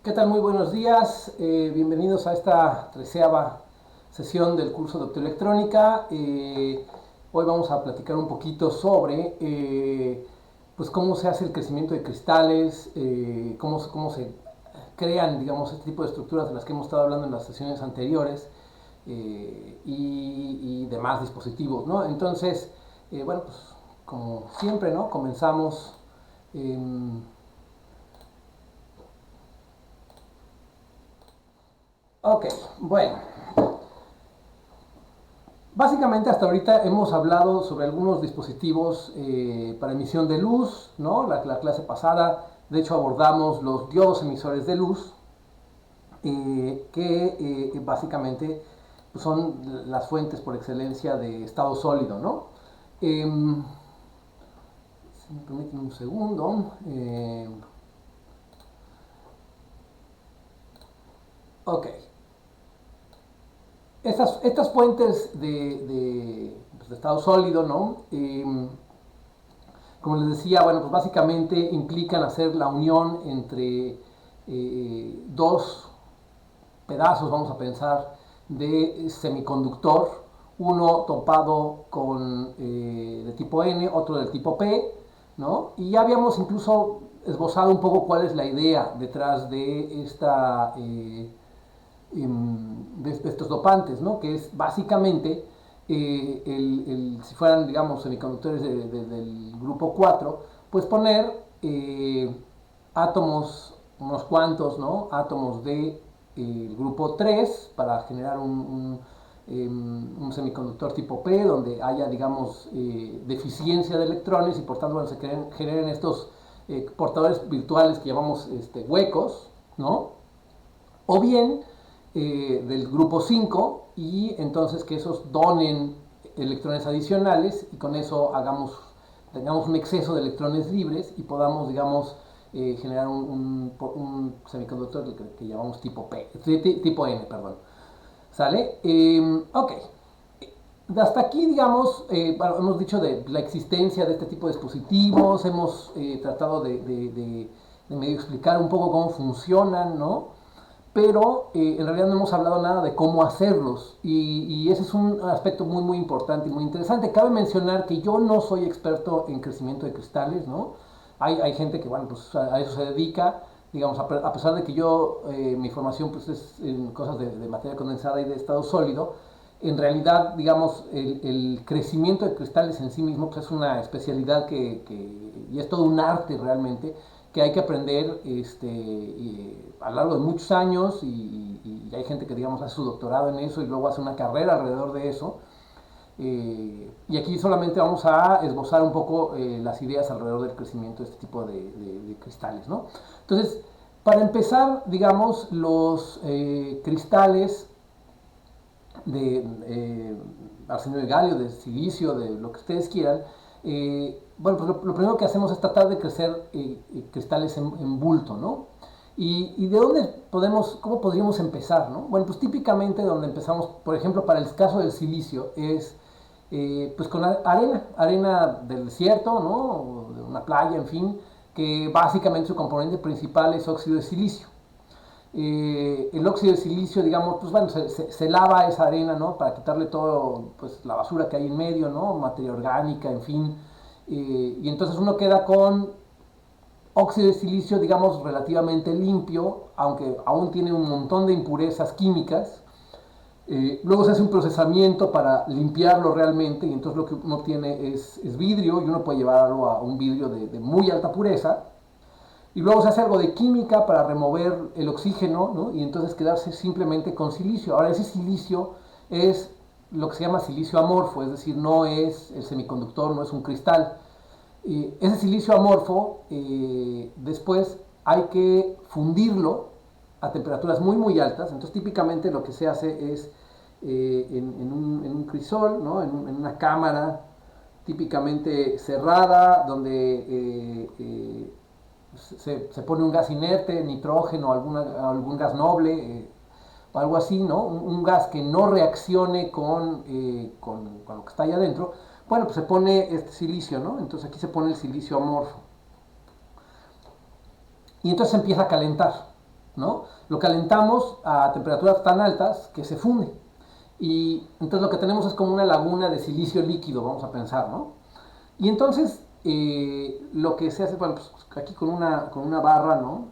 ¿Qué tal? Muy buenos días. Bienvenidos a esta 13ª sesión del curso de optoelectrónica. Hoy vamos a platicar un poquito sobre pues cómo se hace el crecimiento de cristales, cómo se crean, digamos, este tipo de estructuras de las que hemos estado hablando en las sesiones anteriores y demás dispositivos, ¿no? Entonces, bueno, pues como siempre, ¿no? Comenzamos. em, ok, bueno. Básicamente hasta ahorita hemos hablado sobre algunos dispositivos para emisión de luz, ¿no? La clase pasada, de hecho, abordamos los diodos emisores de luz, que básicamente pues, son las fuentes por excelencia de estado sólido, ¿no? Si me permiten un segundo. Ok. Estas fuentes pues, de estado sólido, ¿no? Como les decía, bueno, pues básicamente implican hacer la unión entre dos pedazos, vamos a pensar, de semiconductor, uno topado con de tipo N, otro del tipo P, ¿no? Y ya habíamos incluso esbozado un poco cuál es la idea detrás de de estos dopantes, ¿no? Que es básicamente, si fueran, digamos, semiconductores del grupo 4, pues poner átomos, unos cuantos, ¿no? Átomos de grupo 3 para generar un semiconductor tipo P, donde haya, digamos, deficiencia de electrones y por tanto bueno, se generen estos portadores virtuales que llamamos huecos, ¿no? O bien del grupo 5 y entonces que esos donen electrones adicionales y con eso tengamos un exceso de electrones libres y podamos, digamos, generar un semiconductor que llamamos tipo tipo N, perdón. ¿Sale? Ok. Hasta aquí, digamos, bueno, hemos dicho de la existencia de este tipo de dispositivos, hemos tratado de medio explicar un poco cómo funcionan, ¿no? Pero en realidad no hemos hablado nada de cómo hacerlos y ese es un aspecto muy importante y muy interesante. Cabe mencionar que yo no soy experto en crecimiento de cristales, ¿no? Hay gente que, bueno, pues a eso se dedica, digamos, a pesar de que yo, mi formación pues es en cosas de materia condensada y de estado sólido, en realidad, digamos, el crecimiento de cristales en sí mismo pues, es una especialidad y es todo un arte realmente que hay que aprender a lo largo de muchos años y hay gente que, digamos, hace su doctorado en eso y luego hace una carrera alrededor de eso. Y aquí solamente vamos a esbozar un poco las ideas alrededor del crecimiento de este tipo de cristales, ¿no? Entonces, para empezar, digamos, los cristales de arsenio de galio, de silicio, de lo que ustedes quieran, bueno, pues lo primero que hacemos es tratar de crecer cristales en bulto, ¿no? Y de dónde cómo podríamos empezar, ¿no? Bueno, pues típicamente donde empezamos, por ejemplo, para el caso del silicio, es pues con arena del desierto, ¿no? O de una playa, en fin, que básicamente su componente principal es óxido de silicio. El óxido de silicio, digamos, pues bueno, se lava esa arena, ¿no? Para quitarle todo, pues la basura que hay en medio, ¿no? Materia orgánica, en fin. Y entonces uno queda con óxido de silicio, digamos, relativamente limpio, aunque aún tiene un montón de impurezas químicas. Luego se hace un procesamiento para limpiarlo realmente y entonces lo que uno tiene es vidrio y uno puede llevarlo a un vidrio de muy alta pureza y luego se hace algo de química para remover el oxígeno, ¿no? Y entonces quedarse simplemente con silicio. Ahora, ese silicio es lo que se llama silicio amorfo, es decir, no es el semiconductor, no es un cristal. Ese silicio amorfo, después hay que fundirlo a temperaturas muy altas. Entonces, típicamente lo que se hace es en un crisol, ¿no? En una cámara típicamente cerrada, donde se pone un gas inerte, nitrógeno, algún gas noble, o algo así, ¿no? Un gas que no reaccione con lo que está allá adentro. Bueno, pues se pone este silicio, ¿no? Entonces aquí se pone el silicio amorfo. Y entonces se empieza a calentar. ¿no? Lo calentamos a temperaturas tan altas que se funde. Y entonces lo que tenemos es como una laguna de silicio líquido, vamos a pensar, ¿no? Y entonces lo que se hace, bueno, pues aquí con una barra, ¿no?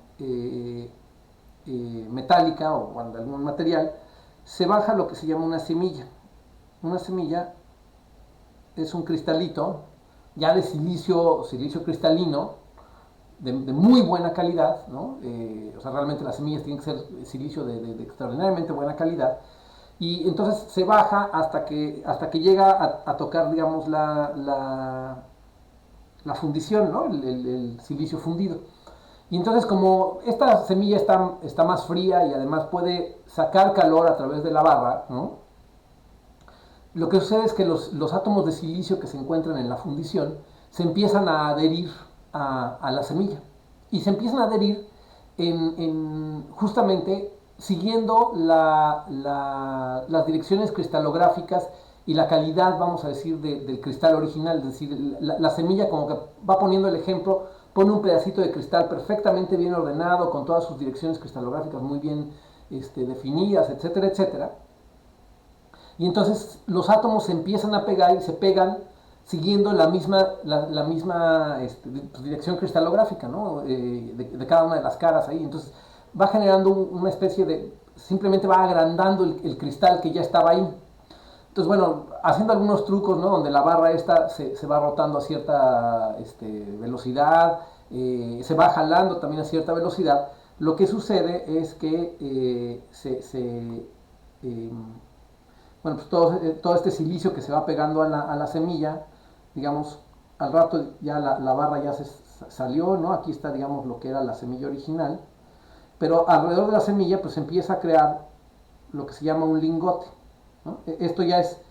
Metálica o bueno, de algún material, se baja lo que se llama una semilla. Una semilla es un cristalito ya de silicio cristalino, de muy buena calidad, ¿no? O sea, realmente las semillas tienen que ser silicio de extraordinariamente buena calidad. Y entonces se baja hasta que llega a tocar, digamos, la fundición, ¿no? El silicio fundido. Y entonces como esta semilla está más fría y además puede sacar calor a través de la barra, ¿no? Lo que sucede es que los átomos de silicio que se encuentran en la fundición se empiezan a adherir a la semilla. Y se empiezan a adherir justamente siguiendo las direcciones cristalográficas y la calidad, vamos a decir, del cristal original. Es decir, la semilla como que va poniendo el ejemplo, pone un pedacito de cristal perfectamente bien ordenado, con todas sus direcciones cristalográficas muy bien definidas, etcétera, etcétera. Y entonces los átomos se empiezan a pegar y se pegan siguiendo la misma dirección cristalográfica, ¿no? De cada una de las caras ahí. Entonces va generando una especie de, simplemente va agrandando el cristal que ya estaba ahí. Entonces, bueno, haciendo algunos trucos, ¿no? Donde la barra esta se va rotando a cierta velocidad, se va jalando también a cierta velocidad, lo que sucede es que eh, bueno, pues todo este silicio que se va pegando a la semilla, digamos, al rato ya la barra ya se salió, ¿no? Aquí está, digamos, lo que era la semilla original, pero alrededor de la semilla pues empieza a crear lo que se llama un lingote, ¿no? Esto ya es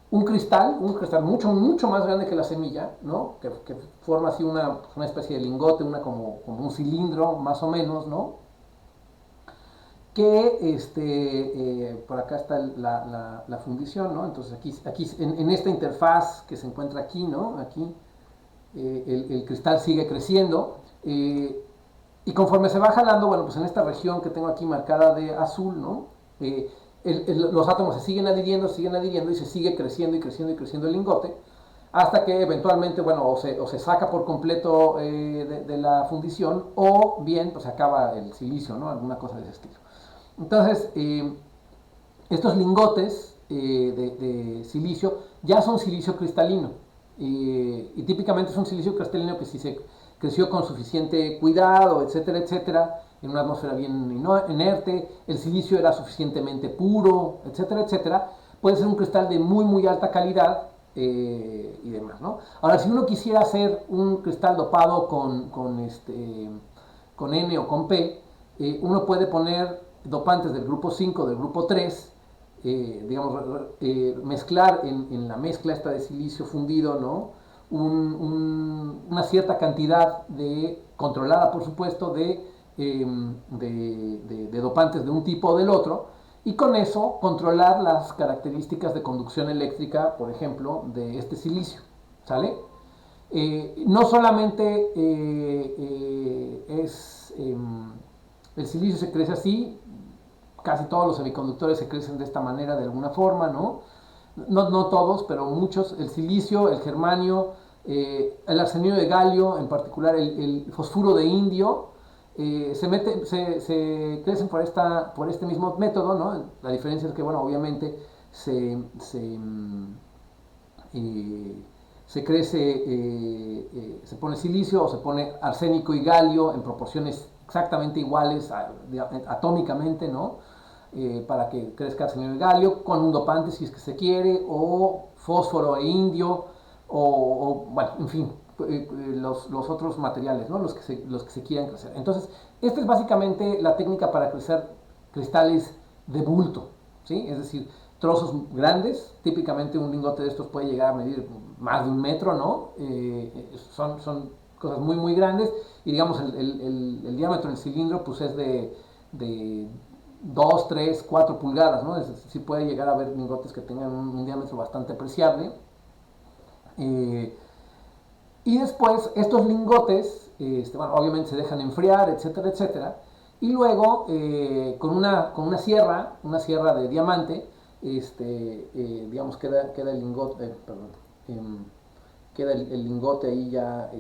un cristal mucho, mucho más grande que la semilla, ¿no? Que forma así una especie de lingote, como un cilindro más o menos, ¿no? Que por acá está la fundición, ¿no? Entonces aquí en esta interfaz que se encuentra aquí, ¿no? Aquí el cristal sigue creciendo y conforme se va jalando, bueno, pues en esta región que tengo aquí marcada de azul, ¿no? Los átomos se siguen adhiriendo y se sigue creciendo y creciendo y creciendo el lingote hasta que eventualmente, bueno, o se saca por completo de la fundición o bien pues se acaba el silicio, ¿no? Alguna cosa de ese estilo. Entonces, estos lingotes de silicio ya son silicio cristalino. Y típicamente es un silicio cristalino que si se creció con suficiente cuidado, etcétera, etcétera, en una atmósfera bien inerte, el silicio era suficientemente puro, etcétera, etcétera, puede ser un cristal de muy, muy alta calidad y demás, ¿no? Ahora, si uno quisiera hacer un cristal dopado con N o con P, uno puede poner dopantes del grupo 5, del grupo 3, digamos, mezclar en la mezcla esta de silicio fundido, ¿no? Una cierta cantidad controlada por supuesto, de dopantes de un tipo o del otro, y con eso controlar las características de conducción eléctrica, por ejemplo, de este silicio, ¿sale? No solamente el silicio se crece así, casi todos los semiconductores se crecen de esta manera de alguna forma, ¿no? No todos, pero muchos, el silicio, el germanio, el arsenio de galio, en particular el fosfuro de indio, se crecen por este mismo método, ¿no? La diferencia es que, bueno, obviamente eh, se crece, se pone silicio o se pone arsénico y galio en proporciones exactamente iguales atómicamente, ¿no? Para que crezca arsénico y galio con un dopante si es que se quiere, o fósforo e indio, bueno, en fin, los otros materiales, ¿no? Los que se quieran crecer. Entonces, esta es básicamente la técnica para crecer cristales de bulto, ¿sí? Es decir, trozos grandes, típicamente un lingote de estos puede llegar a medir más de 1 metro, ¿no? Son cosas muy, muy grandes y digamos el diámetro del cilindro pues es de 2, 3, 4 pulgadas, ¿no? Es decir, puede llegar a haber lingotes que tengan un diámetro bastante apreciable. Y después estos lingotes, bueno, obviamente se dejan enfriar, etcétera, etcétera. y luego con una sierra de diamante, digamos, queda el lingote, perdón, queda el lingote ahí ya,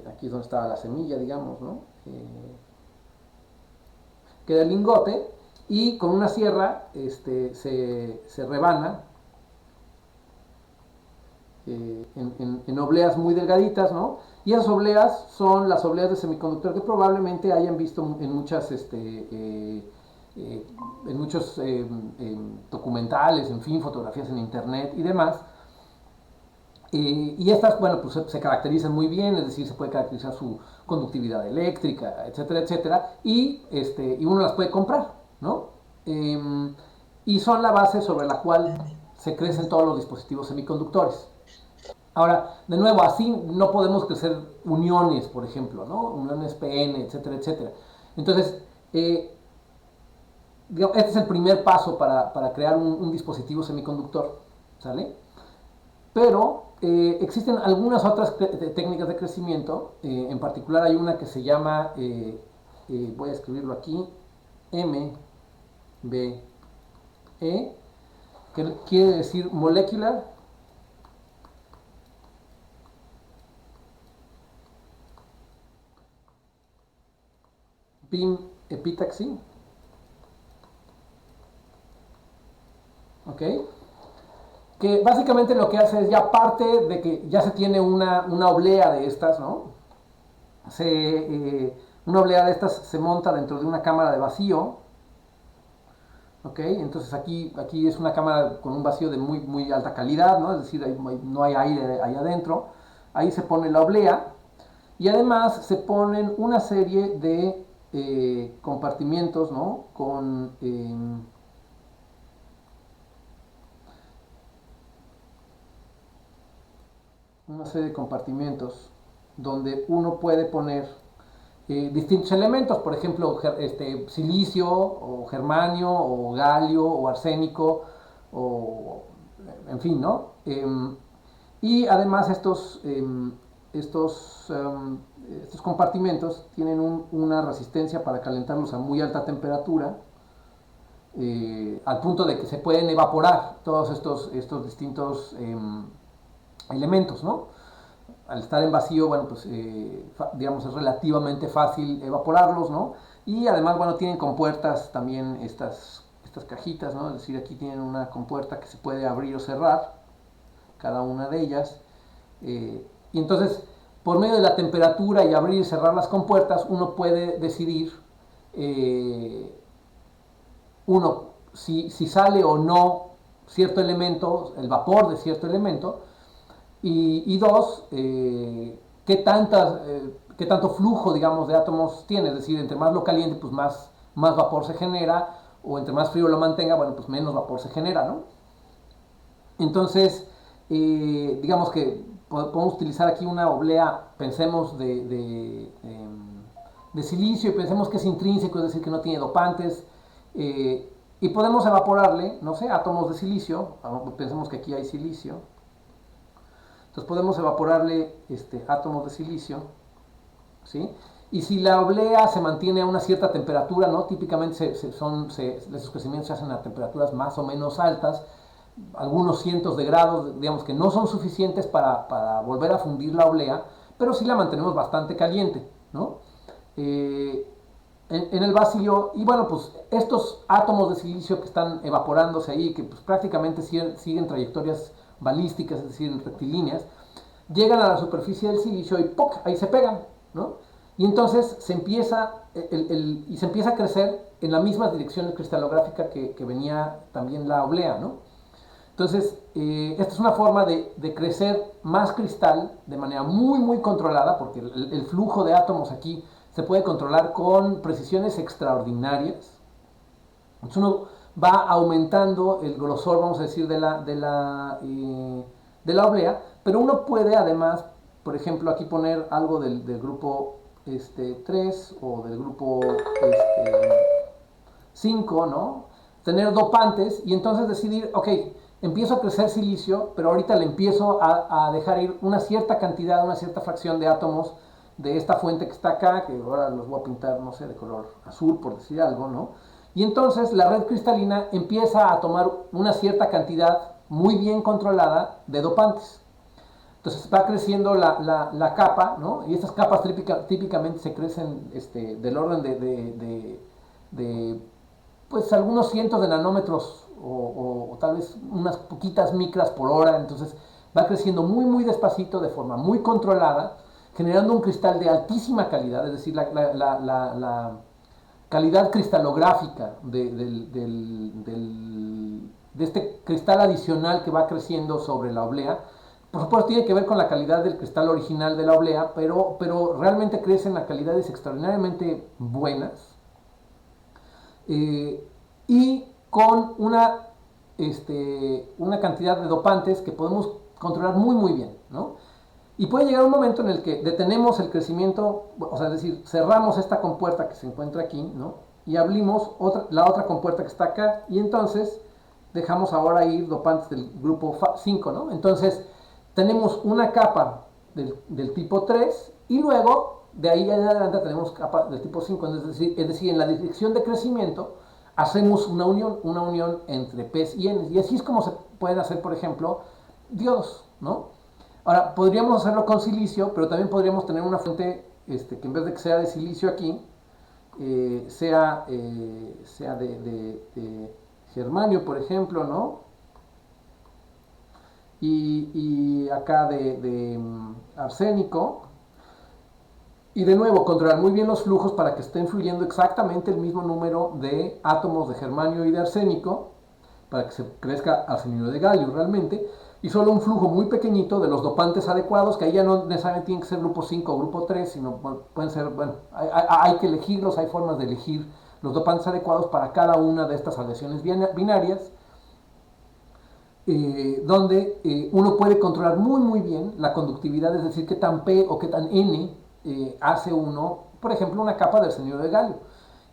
aquí es donde estaba la semilla, digamos, ¿no? Queda el lingote y con una sierra se rebana en obleas muy delgaditas, ¿no? Y esas obleas son las obleas de semiconductor que probablemente hayan visto en muchas, en muchos documentales, en fin, fotografías en internet y demás. Y estas, bueno, pues se caracterizan muy bien, es decir, se puede caracterizar su conductividad eléctrica, etcétera, etcétera, y uno las puede comprar, ¿no? Y son la base sobre la cual se crecen todos los dispositivos semiconductores. Ahora, de nuevo, así no podemos crecer uniones, por ejemplo, ¿no? Uniones PN, etcétera, etcétera. Entonces, este es el primer paso para crear un dispositivo semiconductor, ¿sale? Pero existen algunas otras técnicas de crecimiento, en particular hay una que se llama, voy a escribirlo aquí, MBE, que quiere decir Molecular Beam Epitaxy, ¿ok? Que básicamente lo que hace es ya parte de que ya se tiene una oblea de estas, ¿no? Una oblea de estas se monta dentro de una cámara de vacío, ¿ok? Entonces aquí es una cámara con un vacío de muy, muy alta calidad, ¿no? Es decir, no hay aire ahí adentro. Ahí se pone la oblea y además se ponen una serie de compartimientos, ¿no? Con una serie de compartimentos donde uno puede poner distintos elementos, por ejemplo, silicio, o germanio, o galio, o arsénico, o en fin, ¿no? Y además estos compartimentos tienen una resistencia para calentarlos a muy alta temperatura, al punto de que se pueden evaporar todos estos distintos elementos, ¿no? Al estar en vacío, bueno, pues digamos es relativamente fácil evaporarlos, ¿no? Y además, bueno, tienen compuertas también estas cajitas, ¿no? Es decir, aquí tienen una compuerta que se puede abrir o cerrar, cada una de ellas. Y entonces, por medio de la temperatura y abrir y cerrar las compuertas, uno puede decidir, si sale o no cierto elemento, el vapor de cierto elemento, y dos, qué tanto flujo, digamos, de átomos tiene, es decir, entre más lo caliente, pues más vapor se genera, o entre más frío lo mantenga, bueno, pues menos vapor se genera, ¿no? Entonces, digamos que podemos utilizar aquí una oblea, pensemos de silicio, y pensemos que es intrínseco, es decir, que no tiene dopantes, y podemos evaporarle, no sé, átomos de silicio, pensemos que aquí hay silicio, entonces podemos evaporarle átomos de silicio, ¿sí? Y si la oblea se mantiene a una cierta temperatura, ¿no? Típicamente esos crecimientos se hacen a temperaturas más o menos altas, algunos cientos de grados, digamos que no son suficientes para volver a fundir la oblea, pero sí la mantenemos bastante caliente, ¿no? En el vacío, y bueno, pues estos átomos de silicio que están evaporándose ahí, que pues prácticamente siguen trayectorias balísticas, es decir, rectilíneas, llegan a la superficie del silicio y ¡poc! Ahí se pegan, ¿no? Y entonces se empieza a crecer en la misma dirección cristalográfica que venía también la oblea, ¿no? Entonces, esta es una forma de crecer más cristal de manera muy, muy controlada, porque el flujo de átomos aquí se puede controlar con precisiones extraordinarias. Entonces uno va aumentando el grosor, vamos a decir, de la oblea, pero uno puede además, por ejemplo, aquí poner algo del grupo 3 o del grupo 5, ¿no? Tener dopantes y entonces decidir, ok, empiezo a crecer silicio, pero ahorita le empiezo a dejar ir una cierta cantidad, una cierta fracción de átomos de esta fuente que está acá, que ahora los voy a pintar, no sé, de color azul, por decir algo, ¿no? Y entonces la red cristalina empieza a tomar una cierta cantidad muy bien controlada de dopantes. Entonces va creciendo la capa, ¿no? Y estas capas típicamente se crecen del orden de, pues algunos cientos de nanómetros o tal vez unas poquitas micras por hora. Entonces va creciendo muy muy despacito, de forma muy controlada, generando un cristal de altísima calidad, es decir, la calidad cristalográfica de este cristal adicional que va creciendo sobre la oblea. Por supuesto tiene que ver con la calidad del cristal original de la oblea, pero realmente crecen a calidades extraordinariamente buenas, y con una cantidad de dopantes que podemos controlar muy muy bien, ¿no? Y puede llegar un momento en el que detenemos el crecimiento, o sea, es decir, cerramos esta compuerta que se encuentra aquí, ¿no? Y abrimos la otra compuerta que está acá, y entonces dejamos ahora ir dopantes del grupo 5, ¿no? Entonces tenemos una capa del tipo 3 y luego de ahí en adelante tenemos capa del tipo 5, es decir, en la dirección de crecimiento hacemos una unión entre P's y N's, y así es como se pueden hacer, por ejemplo, diodos, ¿no? Ahora, podríamos hacerlo con silicio, pero también podríamos tener una fuente que en vez de que sea de silicio aquí, sea de germanio, por ejemplo, ¿no? Y acá de arsénico. Y de nuevo, controlar muy bien los flujos para que estén fluyendo exactamente el mismo número de átomos de germanio y de arsénico, para que se crezca arsenio de galio realmente, y solo un flujo muy pequeñito de los dopantes adecuados, que ahí ya no necesariamente tienen que ser grupo 5 o grupo 3, sino pueden ser, bueno, hay que elegirlos, hay formas de elegir los dopantes adecuados para cada una de estas aleaciones binarias, donde uno puede controlar muy muy bien la conductividad, es decir, qué tan P o qué tan N hace uno, por ejemplo, una capa de arsenio de galio.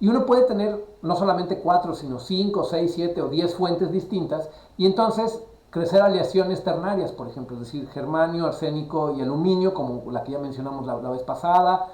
Y uno puede tener no solamente 4, sino 5, 6, 7 o 10 fuentes distintas, y entonces crecer aleaciones ternarias, por ejemplo, es decir, germanio, arsénico y aluminio, como la que ya mencionamos la vez pasada,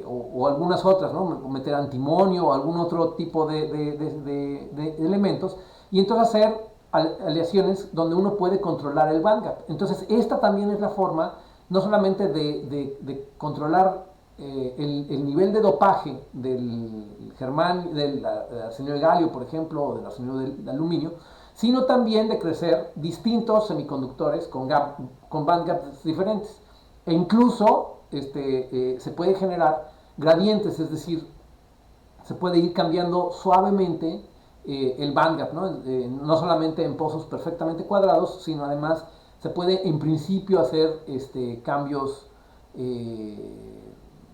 o algunas otras, ¿no? Meter antimonio o algún otro tipo de elementos, y entonces hacer aleaciones donde uno puede controlar el bandgap. Entonces esta también es la forma no solamente de controlar el nivel de dopaje del germanio, del arsenio de galio, por ejemplo, o del arsenio de aluminio, sino también de crecer distintos semiconductores con bandgaps diferentes. E incluso se puede generar gradientes, es decir, se puede ir cambiando suavemente el bandgap, ¿no? No solamente en pozos perfectamente cuadrados, sino además se puede en principio hacer cambios,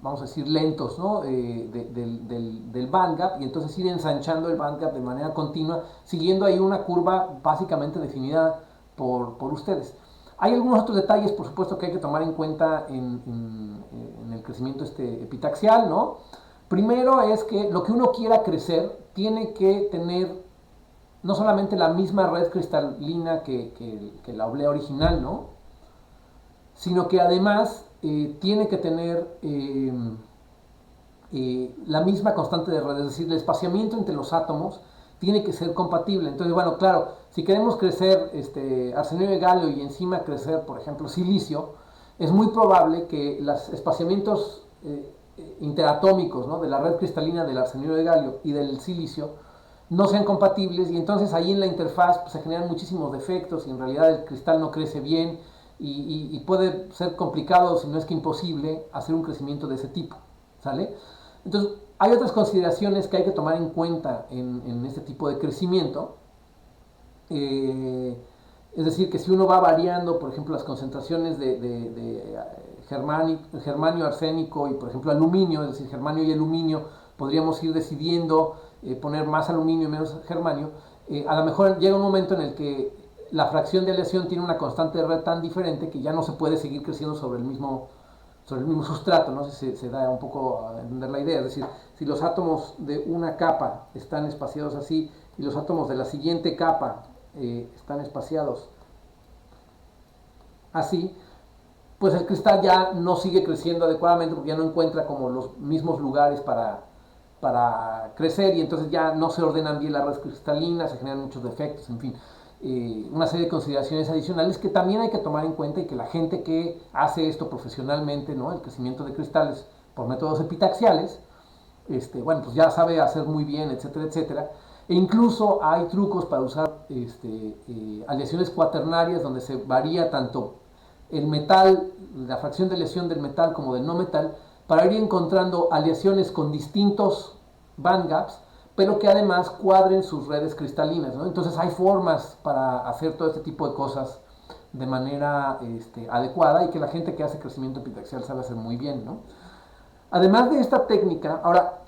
vamos a decir, lentos, ¿no? Del bandgap, y entonces ir ensanchando el bandgap de manera continua, siguiendo ahí una curva básicamente definida por ustedes. Hay algunos otros detalles, por supuesto, que hay que tomar en cuenta en el crecimiento epitaxial, ¿no? Primero es que lo que uno quiera crecer tiene que tener no solamente la misma red cristalina que la oblea original, ¿no? Sino que además tiene que tener la misma constante de red, es decir, el espaciamiento entre los átomos tiene que ser compatible. Entonces, bueno, claro, si queremos crecer arsenio de galio y encima crecer, por ejemplo, silicio, es muy probable que los espaciamientos interatómicos, ¿no? De la red cristalina del arsenio de galio y del silicio no sean compatibles, y entonces ahí en la interfaz pues, se generan muchísimos defectos y en realidad el cristal no crece bien, y puede ser complicado, si no es que imposible, hacer un crecimiento de ese tipo, ¿sale? Entonces hay otras consideraciones que hay que tomar en cuenta en este tipo de crecimiento. Es decir, que si uno va variando, por ejemplo, las concentraciones de germanio, arsénico y, por ejemplo, aluminio, es decir, germanio y aluminio, podríamos ir decidiendo poner más aluminio y menos germanio. A lo mejor llega un momento en el que la fracción de aleación tiene una constante de red tan diferente que ya no se puede seguir creciendo sobre el mismo sustrato, no sé si se da un poco a entender la idea. Es decir, si los átomos de una capa están espaciados así y los átomos de la siguiente capa están espaciados así, pues el cristal ya no sigue creciendo adecuadamente porque ya no encuentra como los mismos lugares para crecer y entonces ya no se ordenan bien las redes cristalinas, se generan muchos defectos, en fin. Una serie de consideraciones adicionales que también hay que tomar en cuenta y que la gente que hace esto profesionalmente, ¿no? El crecimiento de cristales por métodos epitaxiales, bueno, pues ya sabe hacer muy bien, etcétera, etcétera. E incluso hay trucos para usar aleaciones cuaternarias donde se varía tanto el metal, la fracción de aleación del metal como del no metal, para ir encontrando aleaciones con distintos band gaps, pero que además cuadren sus redes cristalinas, ¿no? Entonces hay formas para hacer todo este tipo de cosas de manera adecuada y que la gente que hace crecimiento epitaxial sabe hacer muy bien, ¿no? Además de esta técnica, ahora,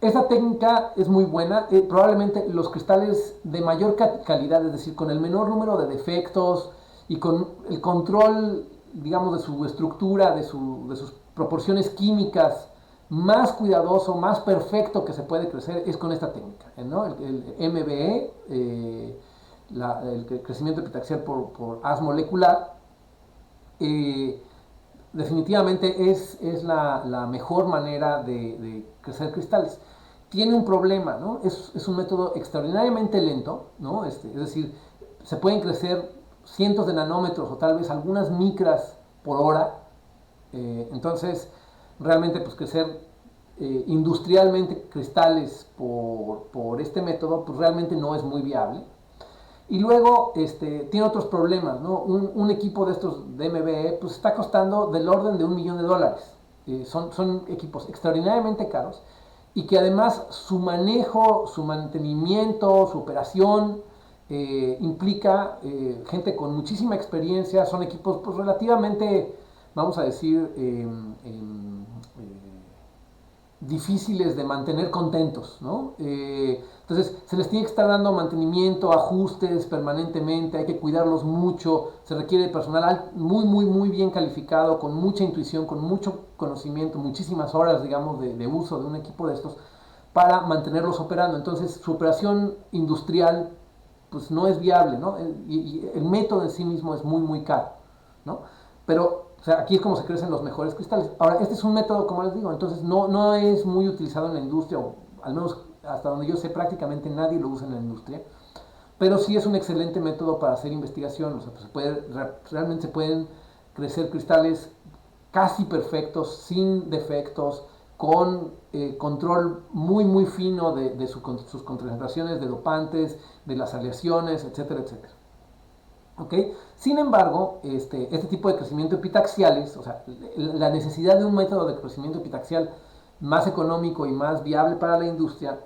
esta técnica es muy buena, probablemente los cristales de mayor calidad, es decir, con el menor número de defectos y con el control, digamos, de su estructura, de sus proporciones químicas, más cuidadoso, más perfecto que se puede crecer, es con esta técnica, ¿no? El MBE, el crecimiento epitaxial por haz molecular, definitivamente es la mejor manera de crecer cristales. Tiene un problema, ¿no? Es un método extraordinariamente lento, ¿no? Es decir, se pueden crecer cientos de nanómetros o tal vez algunas micras por hora. Entonces, realmente, pues crecer industrialmente cristales por este método, pues realmente no es muy viable. Y luego tiene otros problemas, ¿no? Un equipo de estos de MBE pues está costando del orden de $1.000.000. Son equipos extraordinariamente caros y que además su manejo, su mantenimiento, su operación implica gente con muchísima experiencia. Son equipos pues relativamente, vamos a decir, difíciles de mantener contentos, ¿no? Entonces se les tiene que estar dando mantenimiento, ajustes permanentemente, hay que cuidarlos mucho, se requiere personal muy bien calificado, con mucha intuición, con mucho conocimiento, muchísimas horas, digamos, de uso de un equipo de estos para mantenerlos operando. Entonces su operación industrial pues no es viable, ¿no? Y el método en sí mismo es muy caro, ¿no? Pero o sea, aquí es como se crecen los mejores cristales. Ahora, este es un método, como les digo, entonces no es muy utilizado en la industria, o al menos hasta donde yo sé, prácticamente nadie lo usa en la industria, pero sí es un excelente método para hacer investigación. O sea, pues realmente se pueden crecer cristales casi perfectos, sin defectos, con control muy fino de sus concentraciones de dopantes, de las aleaciones, etcétera, etcétera. ¿Okay? Sin embargo, este tipo de crecimiento epitaxiales, o sea, la necesidad de un método de crecimiento epitaxial más económico y más viable para la industria,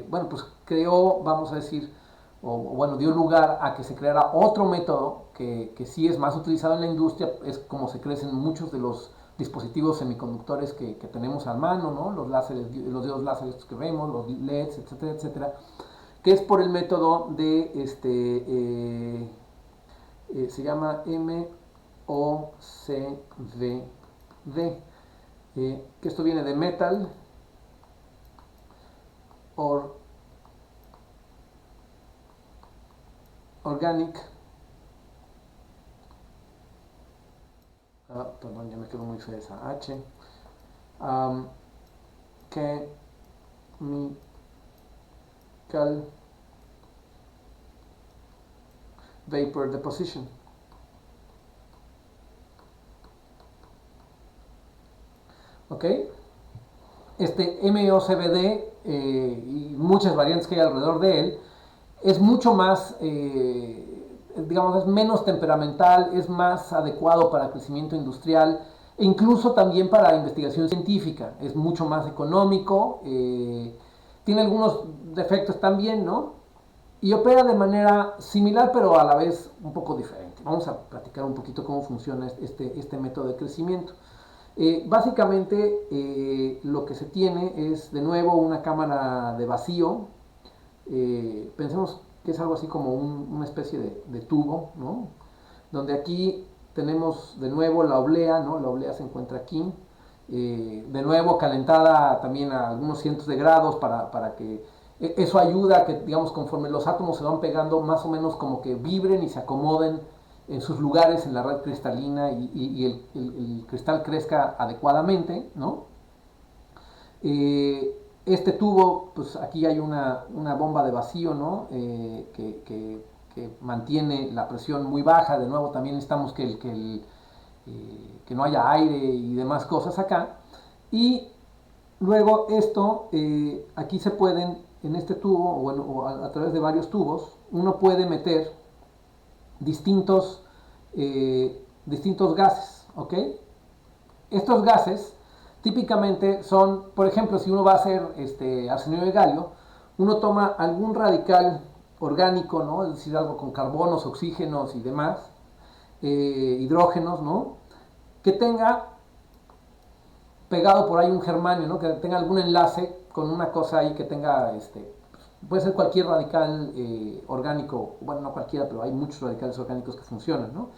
bueno, pues creó, vamos a decir, bueno, dio lugar a que se creara otro método que sí es más utilizado en la industria, es como se crecen muchos de los dispositivos semiconductores que tenemos a mano, ¿no? Los láseres, los dedos láseres que vemos, los LEDs, etcétera, etcétera, que es por el método de se llama MOCVD, que esto viene de Metal or Organic, perdón, ya me quedó muy fea esa H, Chemical Vapor Deposition. ¿Ok? Este MOCVD y muchas variantes que hay alrededor de él es mucho más, digamos, es menos temperamental, es más adecuado para crecimiento industrial e incluso también para investigación científica. Es mucho más económico, tiene algunos defectos también, ¿no? Y opera de manera similar, pero a la vez un poco diferente. Vamos a platicar un poquito cómo funciona este método de crecimiento. Básicamente lo que se tiene es de nuevo una cámara de vacío. Pensemos que es algo así como una especie de tubo, ¿no? Donde aquí tenemos de nuevo la oblea, ¿no? La oblea se encuentra aquí, de nuevo calentada también a algunos cientos de grados para que eso ayuda a que, digamos, conforme los átomos se van pegando, más o menos como que vibren y se acomoden en sus lugares en la red cristalina y el cristal crezca adecuadamente, ¿no? Este tubo, pues aquí hay una bomba de vacío, ¿no? Que mantiene la presión muy baja. De nuevo, también necesitamos que no haya aire y demás cosas acá. Y luego esto, aquí se pueden, en este tubo, o, bueno, o a través de varios tubos, uno puede meter distintos gases, ¿ok? Estos gases típicamente son, por ejemplo, si uno va a hacer arsenio de galio, uno toma algún radical orgánico, ¿no? Es decir, algo con carbonos, oxígenos y demás, hidrógenos, ¿no? Que tenga pegado por ahí un germanio, ¿no? Que tenga algún enlace con una cosa ahí que tenga, puede ser cualquier radical orgánico, bueno, no cualquiera, pero hay muchos radicales orgánicos que funcionan, ¿no?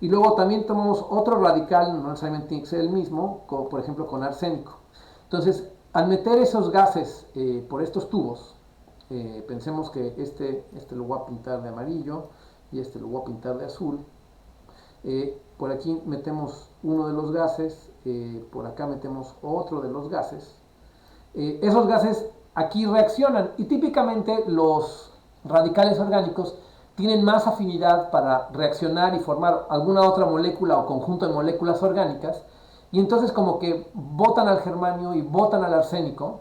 Y luego también tomamos otro radical, no necesariamente tiene que ser el mismo, por ejemplo con arsénico. Entonces, al meter esos gases por estos tubos, pensemos que este lo voy a pintar de amarillo y este lo voy a pintar de azul. Por aquí metemos uno de los gases, por acá metemos otro de los gases. Esos gases aquí reaccionan y típicamente los radicales orgánicos tienen más afinidad para reaccionar y formar alguna otra molécula o conjunto de moléculas orgánicas, y entonces como que botan al germanio y botan al arsénico,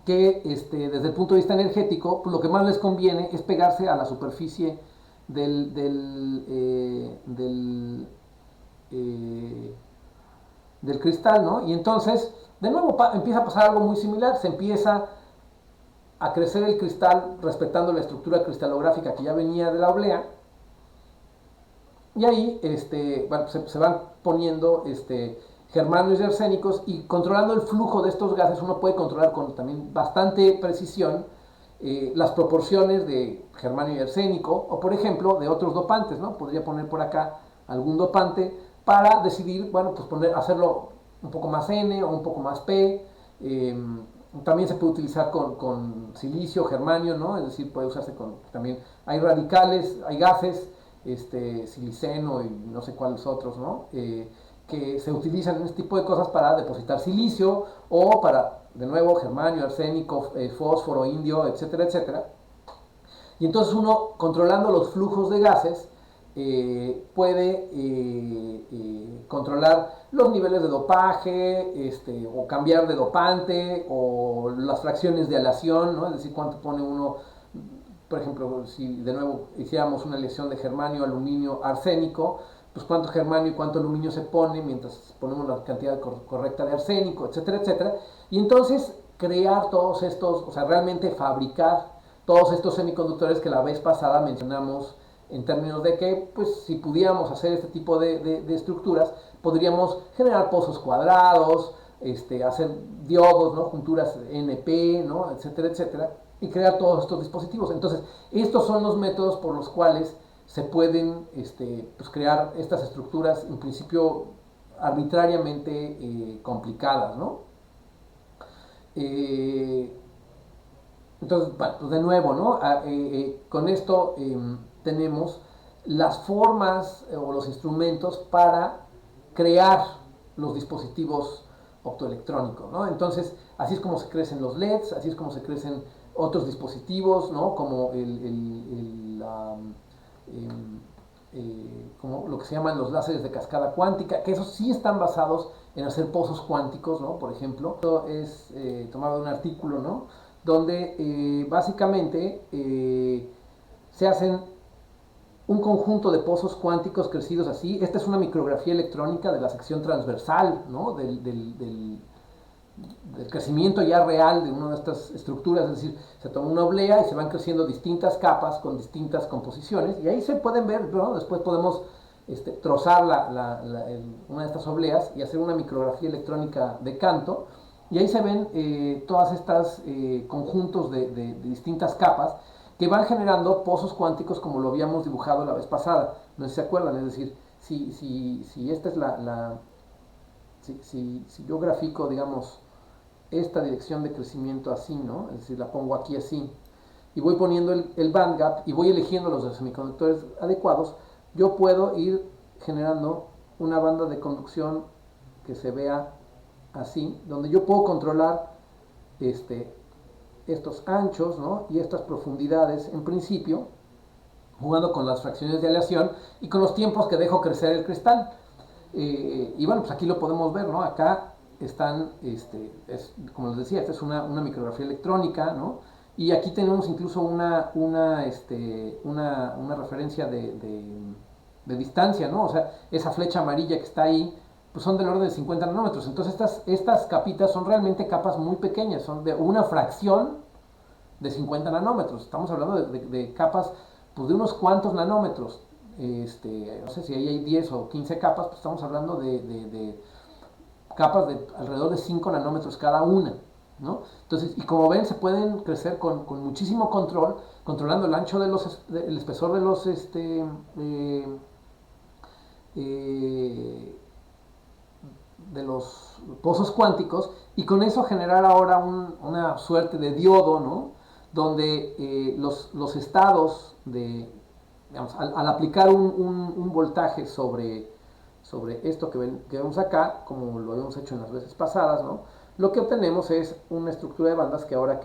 que desde el punto de vista energético, pues lo que más les conviene es pegarse a la superficie del, del, del, eh, del cristal, ¿no? Y entonces, de nuevo, empieza a pasar algo muy similar, se empieza a crecer el cristal respetando la estructura cristalográfica que ya venía de la oblea, y ahí bueno, se van poniendo germanios y arsénicos, y controlando el flujo de estos gases uno puede controlar con también bastante precisión las proporciones de germanio y arsénico, o por ejemplo de otros dopantes, ¿no? Podría poner por acá algún dopante para decidir, bueno, pues hacerlo un poco más N o un poco más P. También se puede utilizar con silicio, germanio, ¿no? Es decir, puede usarse también hay radicales, hay gases, siliceno y no sé cuáles otros, ¿no? Que se utilizan en este tipo de cosas para depositar silicio o para, de nuevo, germanio, arsénico, fósforo, indio, etcétera, etcétera. Y entonces uno, controlando los flujos de gases, puede controlar los niveles de dopaje, o cambiar de dopante, o las fracciones de aleación, ¿no? Es decir, cuánto pone uno. Por ejemplo, si de nuevo hiciéramos una aleación de germanio, aluminio, arsénico, pues cuánto germanio y cuánto aluminio se pone mientras ponemos la cantidad correcta de arsénico, etcétera, etcétera. Y entonces crear todos estos, o sea, realmente fabricar todos estos semiconductores que la vez pasada mencionamos, en términos de que, pues, si pudiéramos hacer este tipo de estructuras, podríamos generar pozos cuadrados, hacer diodos, ¿no? Junturas NP, ¿no? Etcétera, etcétera, y crear todos estos dispositivos. Entonces, estos son los métodos por los cuales se pueden pues, crear estas estructuras, en principio arbitrariamente complicadas, ¿no? Entonces, bueno, pues de nuevo, ¿no? Con esto tenemos las formas o los instrumentos para crear los dispositivos optoelectrónicos, ¿no? Entonces, así es como se crecen los LEDs, así es como se crecen otros dispositivos, ¿no? Como como lo que se llaman los láseres de cascada cuántica, que esos sí están basados en hacer pozos cuánticos, ¿no? Por ejemplo, esto es tomado de un artículo, ¿no? Donde básicamente se hacen un conjunto de pozos cuánticos crecidos así. Esta es una micrografía electrónica de la sección transversal, ¿no? Del crecimiento ya real de una de estas estructuras, es decir, se toma una oblea y se van creciendo distintas capas con distintas composiciones, y ahí se pueden ver, ¿no? Después podemos trozar una de estas obleas y hacer una micrografía electrónica de canto, y ahí se ven todas estas conjuntos de distintas capas que van generando pozos cuánticos como lo habíamos dibujado la vez pasada, no sé si se acuerdan. Es decir, si esta es si yo grafico, digamos, esta dirección de crecimiento así, ¿no? Es decir, la pongo aquí así, y voy poniendo el bandgap y voy eligiendo los semiconductores adecuados, yo puedo ir generando una banda de conducción que se vea así, donde yo puedo controlar estos anchos, ¿no? Y estas profundidades en principio, jugando con las fracciones de aleación y con los tiempos que dejo crecer el cristal. Y bueno, pues aquí lo podemos ver, ¿no? Acá están, como les decía, esta es una micrografía electrónica, ¿no? Y aquí tenemos incluso una referencia de distancia, ¿no? O sea, esa flecha amarilla que está ahí, pues son del orden de 50 nanómetros. Entonces estas capitas son realmente capas muy pequeñas, son de una fracción de 50 nanómetros. Estamos hablando de capas pues, de unos cuantos nanómetros. No sé si ahí hay 10 o 15 capas, pues estamos hablando de capas de alrededor de 5 nanómetros cada una, ¿no? Entonces, y como ven, se pueden crecer con muchísimo control, controlando el ancho el espesor de los, de los pozos cuánticos, y con eso generar ahora una suerte de diodo, ¿no? Donde los estados digamos, al aplicar un voltaje sobre esto que vemos acá, como lo habíamos hecho en las veces pasadas, ¿no? Lo que obtenemos es una estructura de bandas que ahora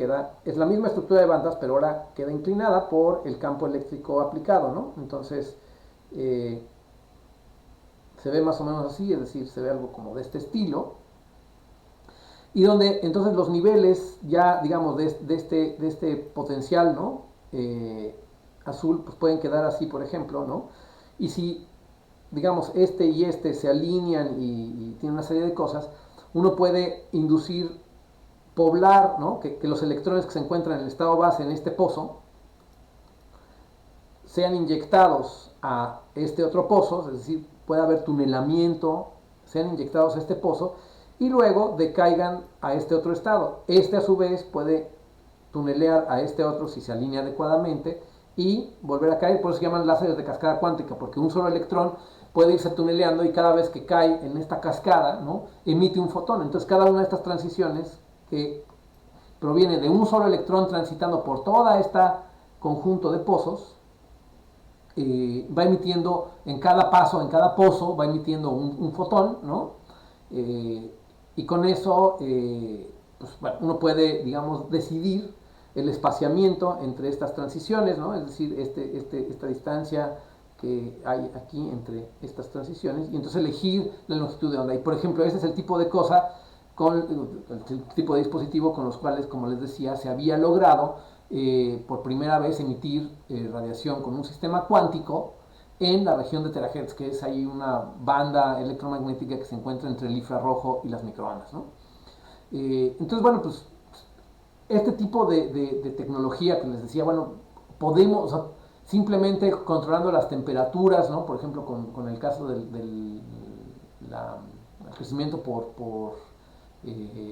es la misma estructura de bandas, pero ahora queda inclinada por el campo eléctrico aplicado, ¿no? Entonces, se ve más o menos así, es decir, se ve algo como de este estilo, y donde entonces los niveles ya, digamos, de este potencial, ¿no? Azul, pues pueden quedar así, por ejemplo, ¿no? Y si, digamos, este y este se alinean y tienen una serie de cosas, uno puede inducir, poblar, ¿no? Que los electrones que se encuentran en el estado base en este pozo sean inyectados a este otro pozo, es decir, puede haber tunelamiento, sean inyectados a este pozo y luego decaigan a este otro estado. Este a su vez puede tunelear a este otro si se alinea adecuadamente y volver a caer, por eso se llaman láseres de cascada cuántica, porque un solo electrón puede irse tuneleando y cada vez que cae en esta cascada, ¿no? Emite un fotón. Entonces cada una de estas transiciones que proviene de un solo electrón transitando por toda esta conjunto de pozos, va emitiendo en cada paso, en cada pozo, va emitiendo un fotón, ¿no? Y con eso, pues, bueno, uno puede, digamos, decidir el espaciamiento entre estas transiciones, ¿no? Es decir, esta distancia que hay aquí entre estas transiciones, y entonces elegir la longitud de onda. Y por ejemplo, ese es el tipo de cosa, el tipo de dispositivo con los cuales, como les decía, se había logrado por primera vez emitir radiación con un sistema cuántico en la región de terahertz, que es ahí una banda electromagnética que se encuentra entre el infrarrojo y las microondas, ¿no? Entonces, bueno, pues este tipo de tecnología que les decía, bueno, podemos, o sea, simplemente controlando las temperaturas, ¿no? Por ejemplo, con el caso del crecimiento por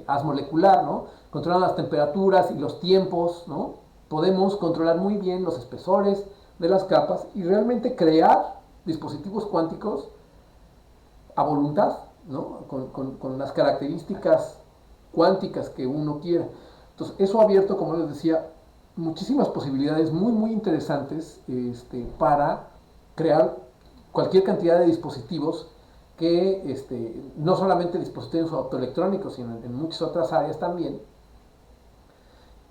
haz molecular, ¿no? Controlando las temperaturas y los tiempos, ¿no? Podemos controlar muy bien los espesores de las capas y realmente crear dispositivos cuánticos a voluntad, ¿no? Con las características cuánticas que uno quiera. Entonces, eso ha abierto, como les decía, muchísimas posibilidades muy interesantes para crear cualquier cantidad de dispositivos que, no solamente dispositivos optoelectrónicos, sino en muchas otras áreas también,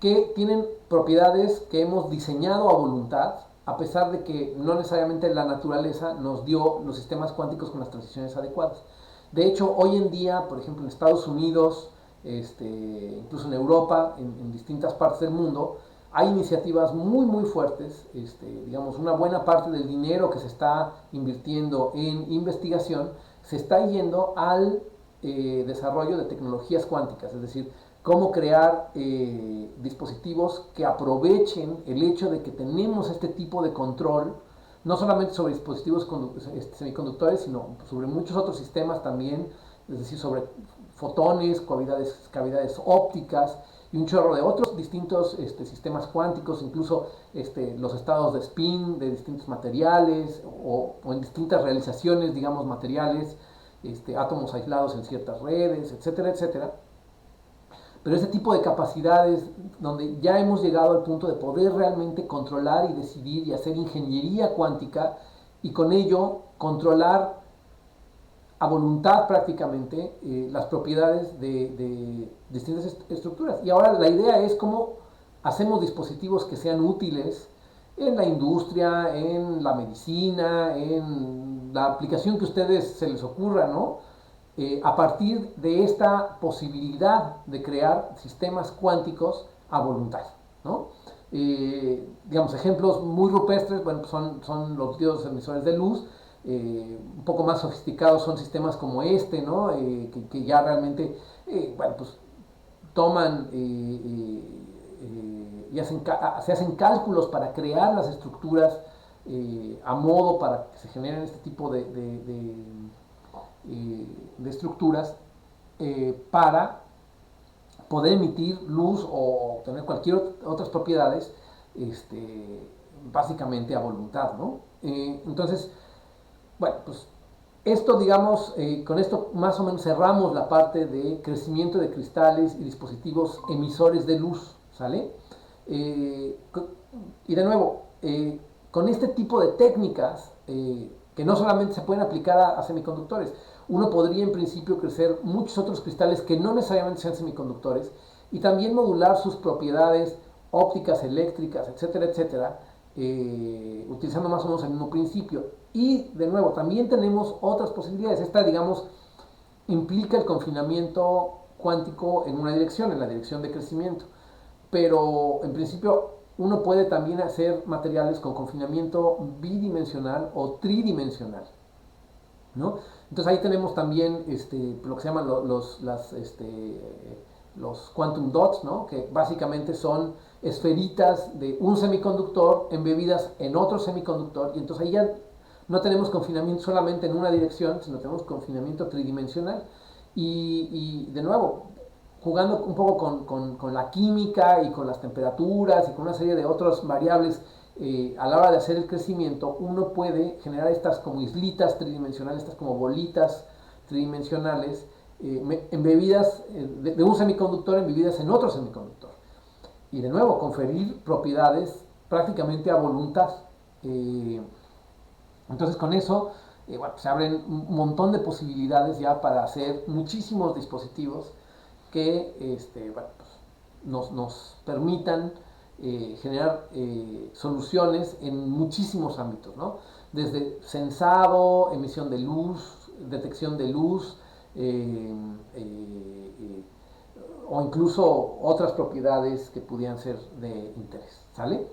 que tienen propiedades que hemos diseñado a voluntad, a pesar de que no necesariamente la naturaleza nos dio los sistemas cuánticos con las transiciones adecuadas. De hecho, hoy en día, por ejemplo, en Estados Unidos, incluso en Europa, en distintas partes del mundo, hay iniciativas muy fuertes, digamos, una buena parte del dinero que se está invirtiendo en investigación se está yendo al desarrollo de tecnologías cuánticas, es decir, cómo crear dispositivos que aprovechen el hecho de que tenemos este tipo de control, no solamente sobre dispositivos semiconductores, sino sobre muchos otros sistemas también, es decir, sobre fotones, cavidades ópticas y un chorro de otros distintos sistemas cuánticos, incluso los estados de spin de distintos materiales o en distintas realizaciones, digamos, materiales, átomos aislados en ciertas redes, etcétera, etcétera. Pero ese tipo de capacidades donde ya hemos llegado al punto de poder realmente controlar y decidir y hacer ingeniería cuántica y con ello controlar a voluntad prácticamente las propiedades de distintas estructuras. Y ahora la idea es cómo hacemos dispositivos que sean útiles en la industria, en la medicina, en la aplicación que a ustedes se les ocurra, ¿no? A partir de esta posibilidad de crear sistemas cuánticos a voluntad, ¿no? Digamos, ejemplos muy rupestres, bueno, pues son los diodos emisores de luz. Un poco más sofisticados son sistemas como este, ¿no? Que ya realmente, bueno, pues toman y se hacen cálculos para crear las estructuras a modo para que se generen este tipo de estructuras para poder emitir luz o tener cualquier otras propiedades, básicamente a voluntad, ¿no? Entonces, bueno, pues esto, digamos, con esto más o menos cerramos la parte de crecimiento de cristales y dispositivos emisores de luz, ¿sale? Y de nuevo, con este tipo de técnicas, que no solamente se pueden aplicar a semiconductores, uno podría en principio crecer muchos otros cristales que no necesariamente sean semiconductores y también modular sus propiedades ópticas, eléctricas, etcétera, etcétera, utilizando más o menos el mismo principio. Y de nuevo, también tenemos otras posibilidades. Esta, digamos, implica el confinamiento cuántico en una dirección, en la dirección de crecimiento. Pero en principio uno puede también hacer materiales con confinamiento bidimensional o tridimensional, ¿no? Entonces ahí tenemos también lo que se llaman los quantum dots, ¿no? Que básicamente son esferitas de un semiconductor embebidas en otro semiconductor, y entonces ahí ya no tenemos confinamiento solamente en una dirección, sino tenemos confinamiento tridimensional. Y de nuevo, jugando un poco con la química y con las temperaturas y con una serie de otras variables, a la hora de hacer el crecimiento, uno puede generar estas como islitas tridimensionales, estas como bolitas tridimensionales, embebidas de un semiconductor, embebidas en otro semiconductor. Y de nuevo, conferir propiedades prácticamente a voluntad. Eh, entonces con eso, bueno, se abren un montón de posibilidades ya para hacer muchísimos dispositivos que bueno, pues nos permitan generar soluciones en muchísimos ámbitos, ¿no? Desde sensado, emisión de luz, detección de luz, eh, eh, o incluso otras propiedades que pudieran ser de interés, ¿sale?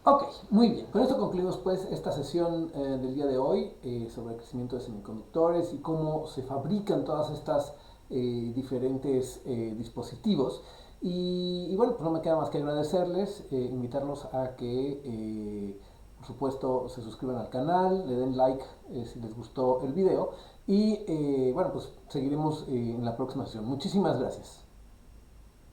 Ok, muy bien. Con esto concluimos pues esta sesión del día de hoy sobre el crecimiento de semiconductores y cómo se fabrican todas estas diferentes dispositivos. Y bueno, pues no me queda más que agradecerles, invitarlos a que por supuesto se suscriban al canal, le den like si les gustó el video y bueno, pues seguiremos en la próxima sesión. Muchísimas gracias.